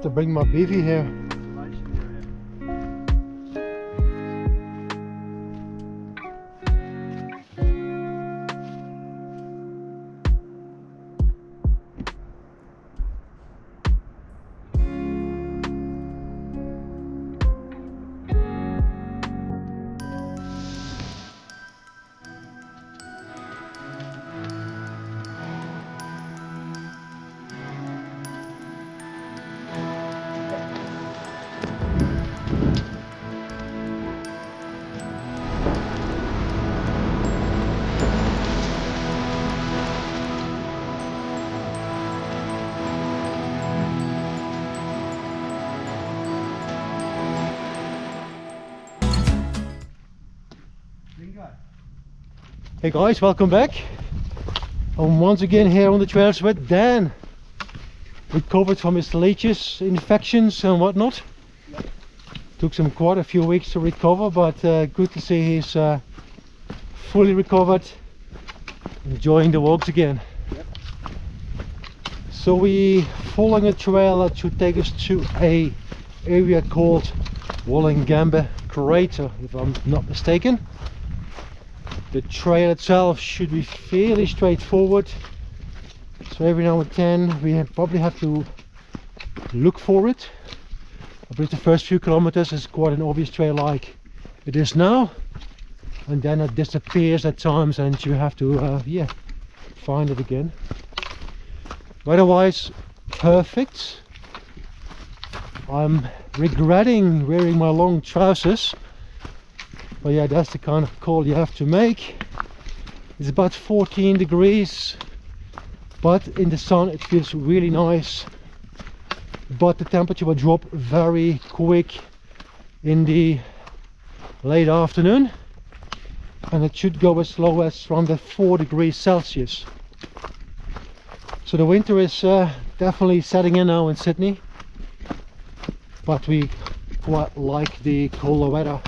have to bring my beefy here. Hey guys, welcome back. I'm once again here on the trails with Dan. Recovered from his leeches, infections and whatnot. Yep. Took him quite a few weeks to recover, but good to see he's fully recovered, enjoying the walks again. Yep. So we following a trail that should take us to a area called Wollangambe Crater, if I'm not mistaken. The trail itself should be fairly straightforward, so every now and then we probably have to look for it. I believe the first few kilometers is quite an obvious trail like it is now, and then it disappears at times and you have to yeah, find it again. Otherwise, perfect. I'm regretting wearing my long trousers. But yeah, that's the kind of call you have to make. It's about 14 degrees, but in the sun it feels really nice. But the temperature will drop very quick in the late afternoon, and it should go as low as around the 4 degrees Celsius. So the winter is definitely setting in now in Sydney, but we quite like the colder weather.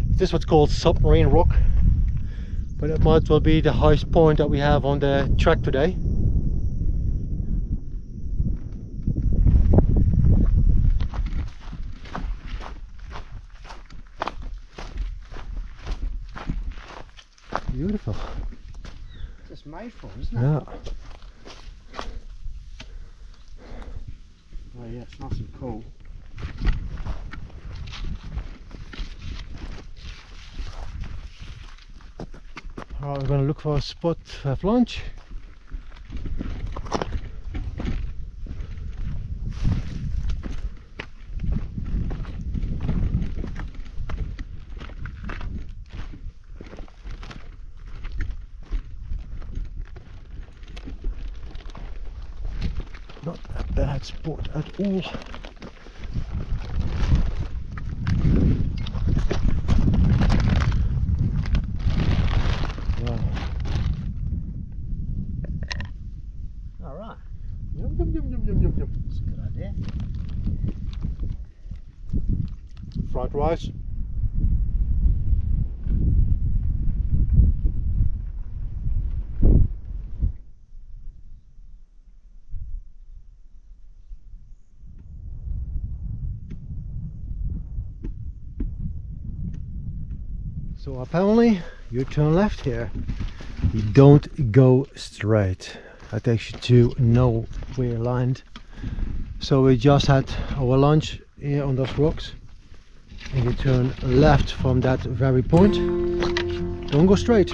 This is what's called submarine rock, but it might well be the highest point that we have on the track today. Beautiful. It's just made for, isn't it? Yeah. Oh yeah, it's nice and cool. Alright, we're going to look for a spot to have lunch. Not a bad spot at all. That's a good idea. Fried rice. So apparently you turn left here. You don't go straight. That takes you to nowhere land. So we just had our lunch here on those rocks, and you turn left from that very point. Don't go straight.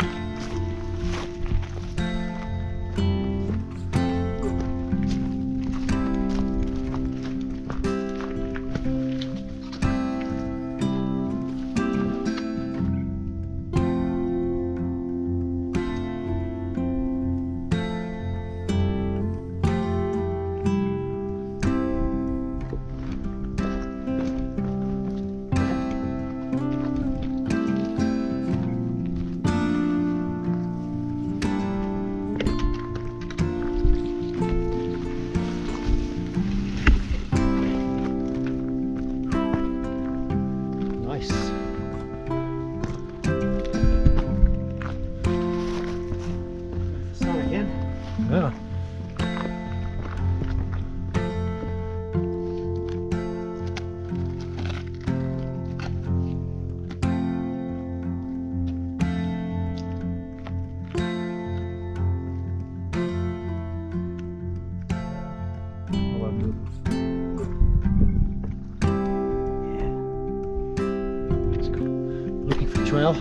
trail.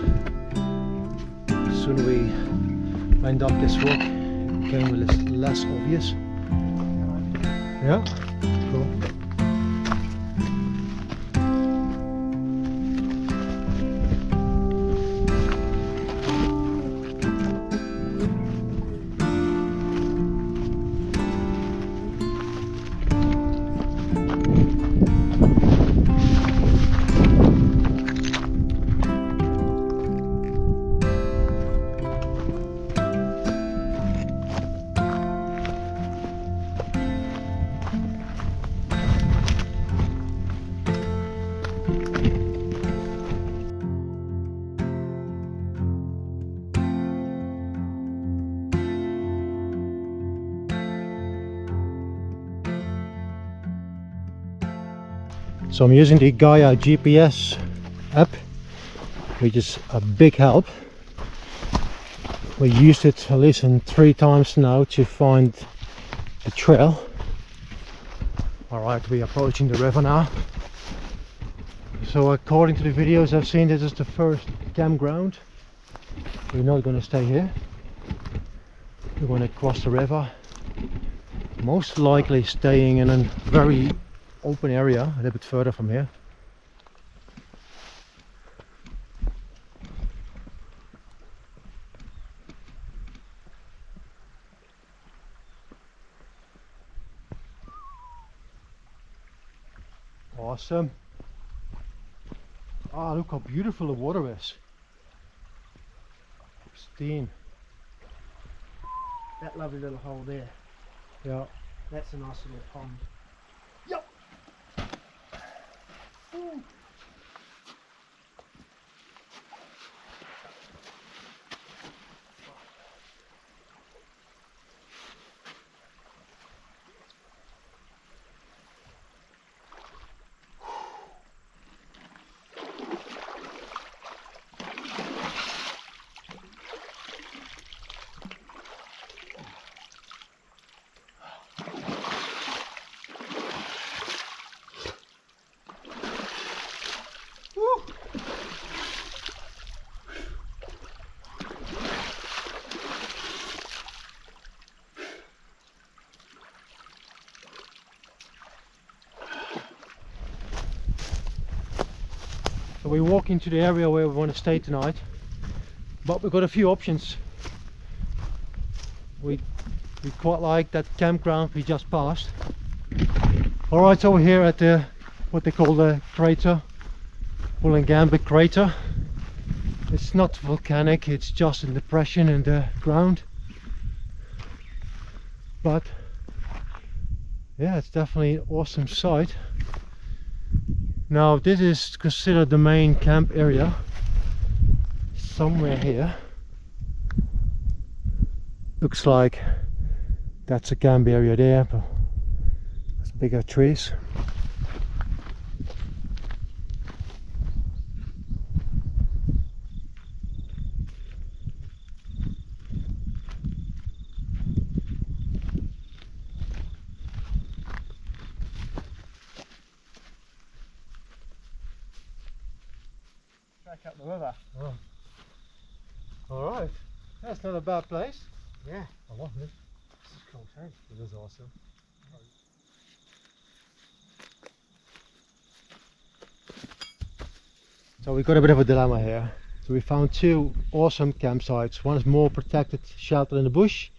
As soon as we went up this rock, it became less obvious. Yeah, cool. So I'm using the Gaia GPS app, which is a big help. We used it at least 3 times now to find the trail. Alright, we are approaching the river now. So according to the videos I've seen, this is the first campground. We're not going to stay here. We're going to cross the river. Most likely staying in a very open area a little bit further from here. Awesome. Ah, look how beautiful the water is. Pristine. That lovely little hole there. Yeah. That's a nice little pond. Yep. Ooh. So we walk into the area where we want to stay tonight, but we've got a few options. We quite like that campground we just passed. Alright, so we're here at the what they call the crater, Wollangambe Crater. It's not volcanic, it's just a depression in the ground. But yeah, it's definitely an awesome site. Now this is considered the main camp area, somewhere here. Looks like that's a camp area there, but there's bigger trees. Back up the river. Oh. Alright, that's not a bad place. Yeah. I love it. This is cool too. It is awesome. So we've got a bit of a dilemma here. So we found 2 awesome campsites. One is more protected, shelter in the bush,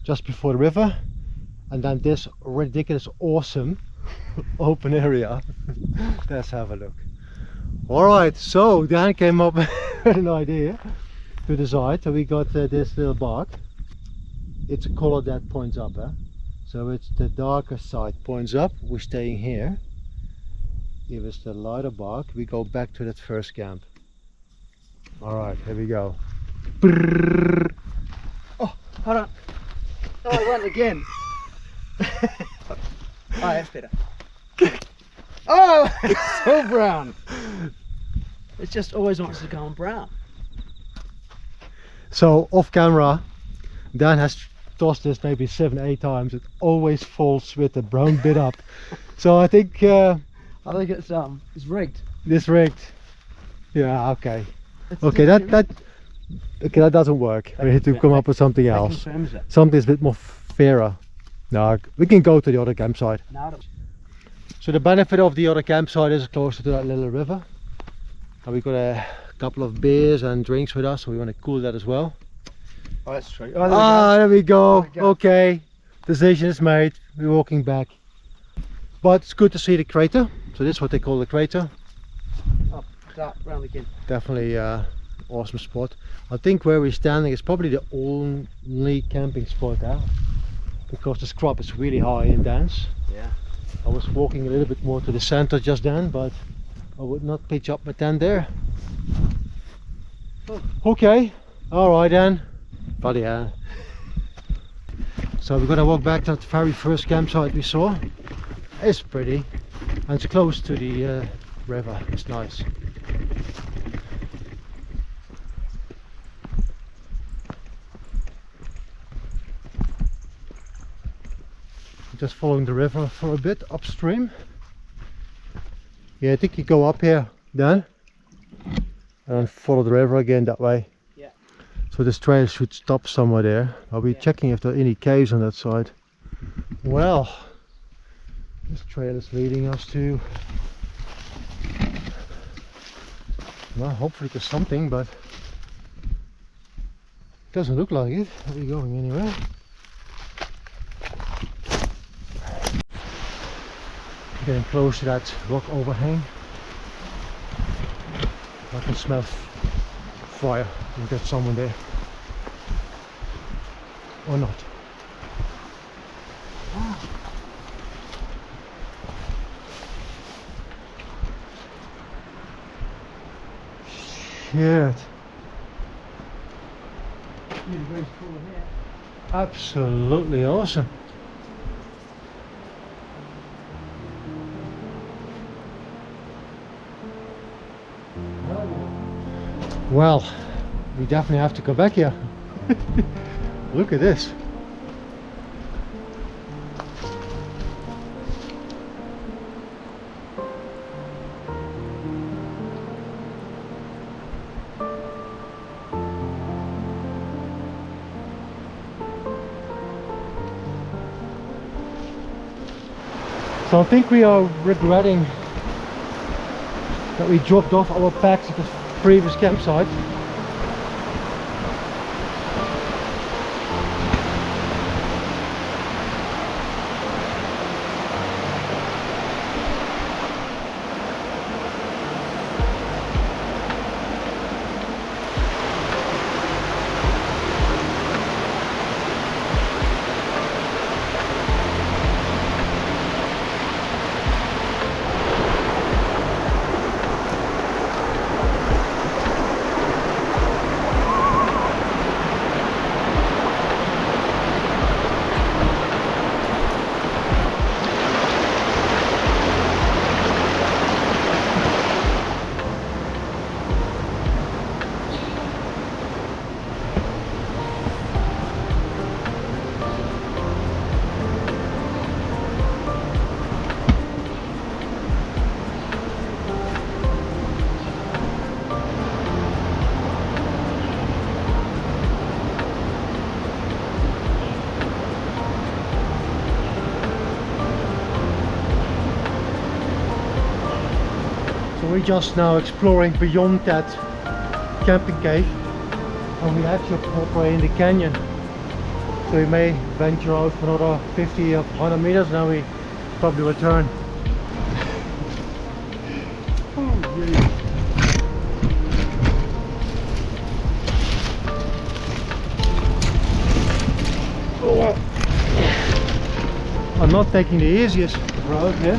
just before the river, and then this ridiculous awesome open area. Let's have a look. Alright, so Dan came up with an idea to decide. So we got this little bark. It's a color that points up, so it's the darker side points up. We're staying here. If it's the lighter bark, we go back to that first camp. Alright, here we go. Brrr. Oh, hold on. Oh, I went again. Oh, that's better. Oh, it's so brown. It just always wants to go on brown. So off camera, Dan has tossed this maybe 7-8 times. It always falls with the brown bit up. So I think it's rigged. this rigged. Yeah, okay. Okay, that doesn't work. We need to come up with something else. Something that's a bit more fairer. No, we can go to the other campsite. So the benefit of the other campsite is closer to that little river. And we've got a couple of beers and drinks with us, so we want to cool that as well. Oh, that's true. There we go. Okay, decision is made. We're walking back. But it's good to see the crater. So this is what they call the crater. Up, that, round again. Definitely awesome spot. I think where we're standing is probably the only camping spot there, because the scrub is really high and dense. Yeah. I was walking a little bit more to the center just then, but I would not pitch up my tent there. Oh. Okay, alright then. Bloody hell. So we're gonna walk back to that very first campsite we saw. It's pretty and it's close to the river. It's nice. Just following the river for a bit upstream. Yeah, I think you go up here then and follow the river again that way. Yeah. So this trail should stop somewhere there. I'll be checking if there are any caves on that side. Well, this trail is leading us to, well, hopefully to something, but it doesn't look like it. Are we going anywhere? Getting close to that rock overhang. I can smell fire. We've got someone there. Or not. Shit. Absolutely awesome. Well, we definitely have to go back here. Look at this. So I think we are regretting that we dropped off our packs at the previous campsite. We're just now exploring beyond that camping cave, and we actually proper in the canyon. So we may venture out for another 50 or 100 meters, and then we probably return. I'm not taking the easiest road here.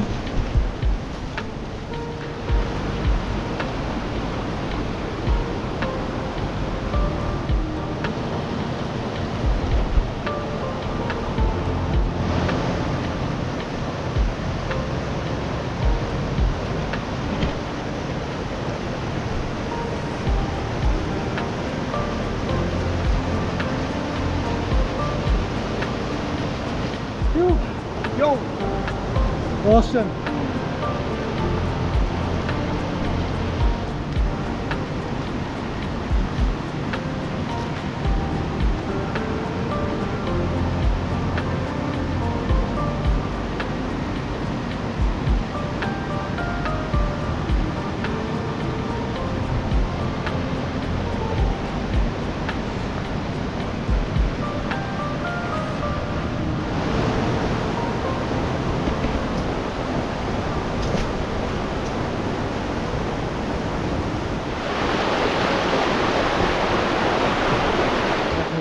Yo! Awesome!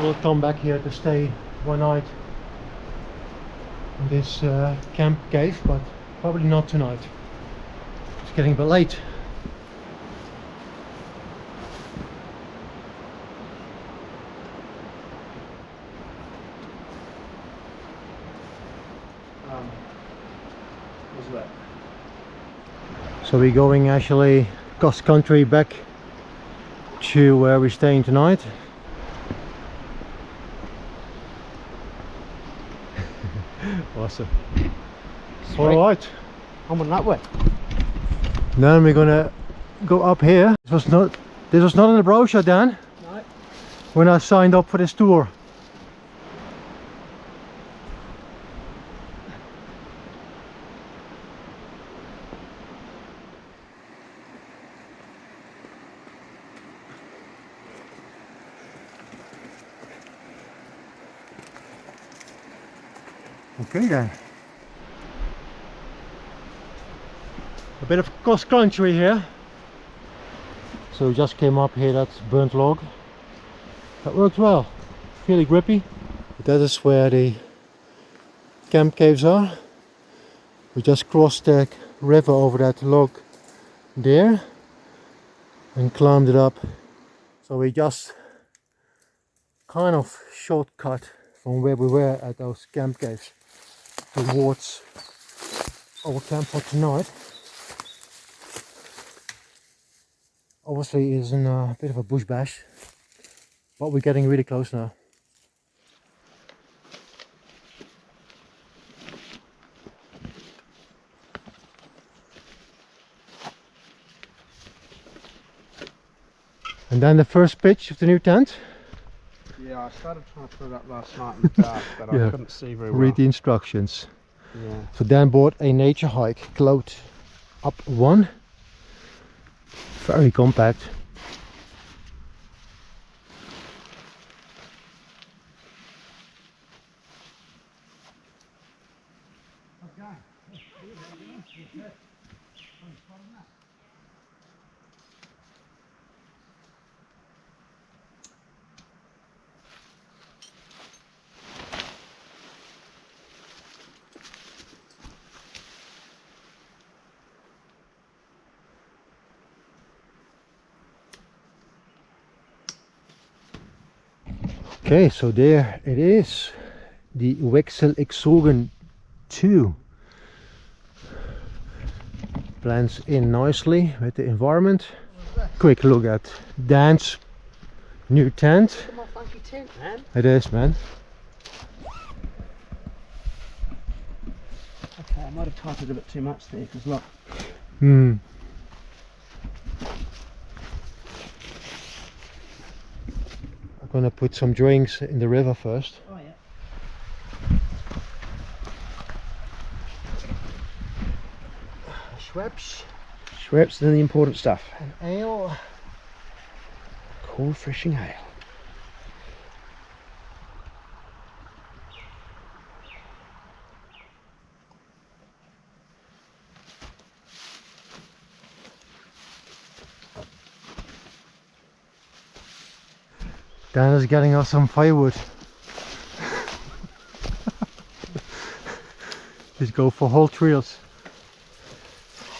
will come back here to stay one night in this camp cave, but probably not tonight. It's getting a bit late. So we're going actually cross country back to where we're staying tonight. Awesome. Alright. I'm on that way. Then we're gonna go up here. This was not in the brochure, Dan, No. when I signed up for this tour. Okay then. A bit of cross country here. So we just came up here, that's burnt log. That worked well. Fairly grippy. But that is where the camp caves are. We just crossed the river over that log there and climbed it up. So we just kind of shortcut from where we were at those camp caves towards our camp for tonight. Obviously it's in a bit of a bush bash, but we're getting really close now. And then the first pitch of the new tent. Yeah, I started trying to put it up last night in the dark, but Yeah. I couldn't see very well. Read the instructions. Yeah. So Dan bought a nature hike Cloud Up 1. Very compact. Okay, so there it is, the Wechsel Exogen 2. Blends in nicely with the environment. Quick look at Dan's new tent. Come on, funky tent, man. It is, man. Okay, I might have tightened a bit too much there, because look. Hmm. I'm gonna put some drinks in the river first. Oh yeah. Schweppes. Schweppes, then the important stuff. An ale. Cool, refreshing ale. Dan is getting us some firewood. Just go for whole trails.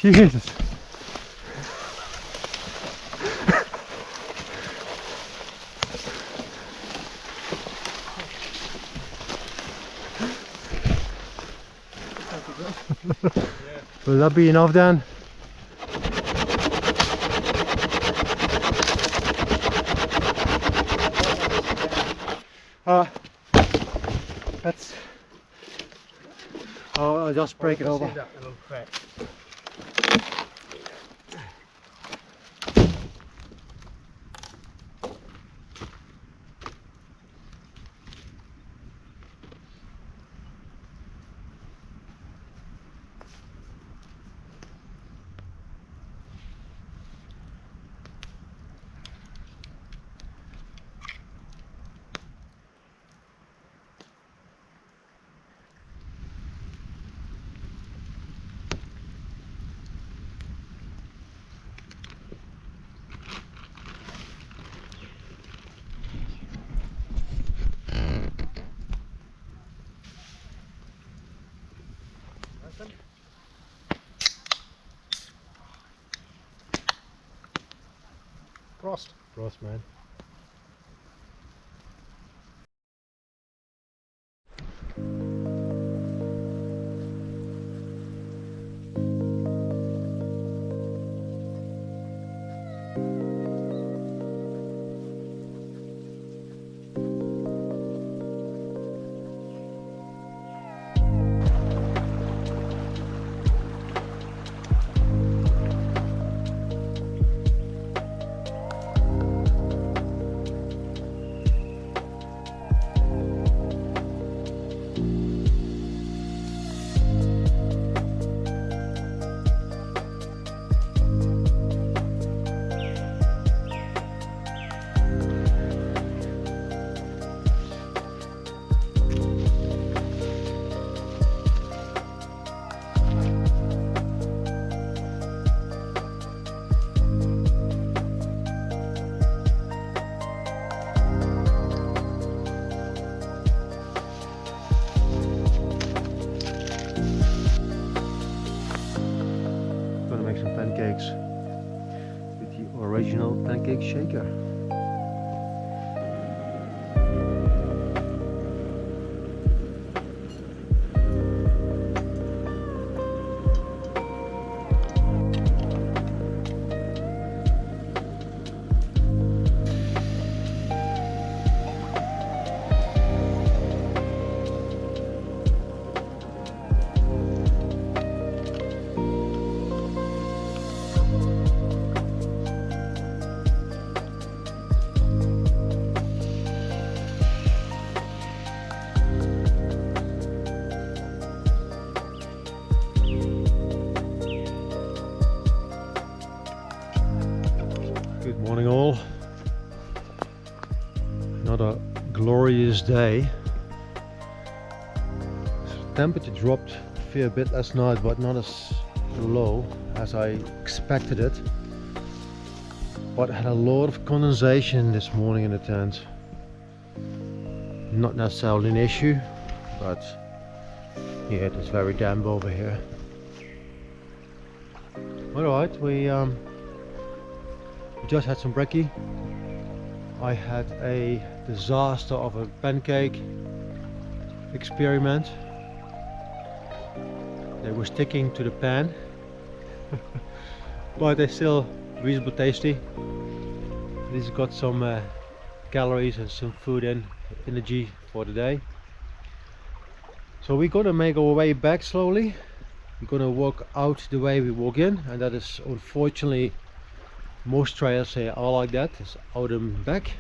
Jesus. Will that be enough, Dan? That's. Oh, I'll just break it over. That little crack. Gross, man. Pancakes with the original pancake shaker. Good morning all. Another glorious day. The temperature dropped a fair bit last night, but not as low as I expected it. But I had a lot of condensation this morning in the tent. Not necessarily an issue, but yeah, it is very damp over here. Alright, we just had some brekkie. I had a disaster of a pancake experiment. They were sticking to the pan, but they're still reasonably tasty. At least got some calories and some food and energy for the day. So we're gonna make our way back slowly. We're gonna walk out the way we walk in, and that is unfortunately most trails here are like that. It's out and back.